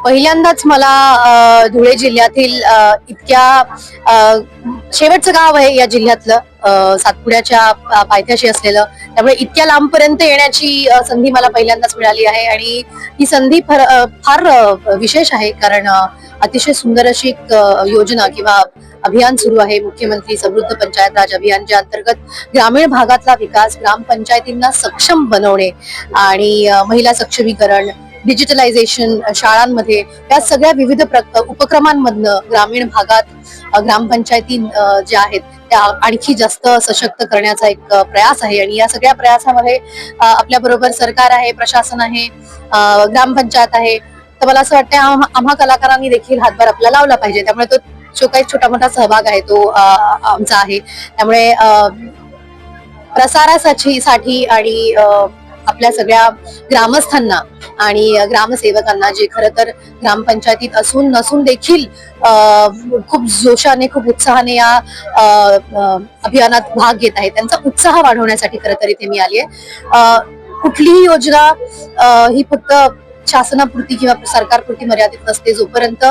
पहिल्यांदाच मला धुळे जिल्ह्यातील इतक्या शेवटचं गाव आहे या जिल्ह्यातलं, सातपुड्याच्या पायथ्याशी असलेलं, त्यामुळे इतक्या लांबपर्यंत येण्याची संधी मला पहिल्यांदाच मिळाली आहे आणि ही संधी फार विशेष आहे. कारण अतिशय सुंदर अशी एक योजना किंवा अभियान सुरू आहे, मुख्यमंत्री समृद्ध पंचायत राज अभियान, ज्या अंतर्गत ग्रामीण भागातला विकास, ग्रामपंचायतींना सक्षम बनवणे आणि महिला सक्षमीकरण, डिजिटलायझेशन शाळांमध्ये, या सगळ्या विविध उपक्रमांमधनं ग्रामीण भागात ग्रामपंचायती ज्या आहेत त्या आणखी जास्त सशक्त करण्याचा एक प्रयास आहे. आणि या सगळ्या प्रयासामध्ये आपल्या बरोबर सरकार आहे, प्रशासन आहे, ग्रामपंचायत आहे. तर मला असं वाटतं आम्हा कलाकारांनी देखील हातभार आपला लावला पाहिजे. त्यामुळे तो जो काही छोटा मोठा सहभाग आहे तो आमचा आहे. त्यामुळे प्रसारासाठी आणि आपल्या सगळ्या ग्रामस्थांना आणि ग्रामसेवकांना, जे खरं तर ग्रामपंचायतीत असून नसून देखील खूप जोशाने, खूप उत्साहाने या अभियानात भाग घेत आहेत, त्यांचा उत्साह वाढवण्यासाठी खरं तर इथे मी आली आहे. कुठलीही योजना ही फक्त शासनापुरती किंवा सरकारपुरती मर्यादित नसते. जोपर्यंत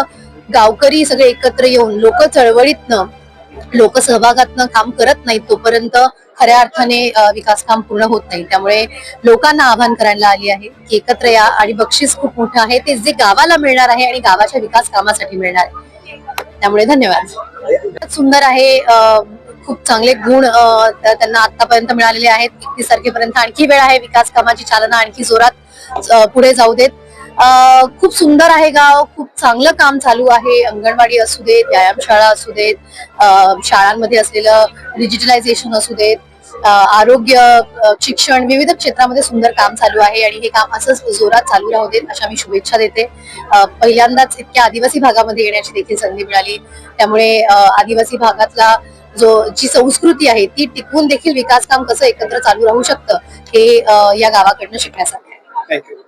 गावकरी सगळे एकत्र येऊन लोक चळवळीतनं, लोक सहभागातनं काम करत नाहीत, तोपर्यंत खऱ्या अर्थाने विकास काम पूर्ण होत नाही. त्यामुळे लोकांना आवाहन करायला आली आहे की एकत्र या, आणि बक्षीस खूप मोठं आहे ते जे गावाला मिळणार आहे आणि गावाच्या विकास कामासाठी मिळणार आहे. त्यामुळे धन्यवाद. सुंदर आहे, खूप चांगले गुण त्यांना आतापर्यंत मिळालेले आहेत. 31 तारखेपर्यंत आणखी वेळ आहे, विकास कामाची चालना आणखी जोरात पुढे जाऊ देत. खूप सुंदर आहे गाव, खूप चांगलं काम चालू आहे. अंगणवाडी असू देत, व्यायामशाळा असू देत, शाळांमध्ये असलेलं डिजिटलायझेशन असू देत, आरोग्य, शिक्षण, विविध क्षेत्रामध्ये सुंदर काम चालू आहे आणि हे काम असंच जोरात चालू राहू देत अशा मी शुभेच्छा देते. पहिल्यांदाच इतक्या आदिवासी भागामध्ये येण्याची देखील संधी मिळाली. त्यामुळे आदिवासी भागातला जी संस्कृती आहे ती टिकवून देखील विकास काम कसं एकत्र चालू राहू शकतं हे या गावाकडनं शिकण्यासारखं आहे.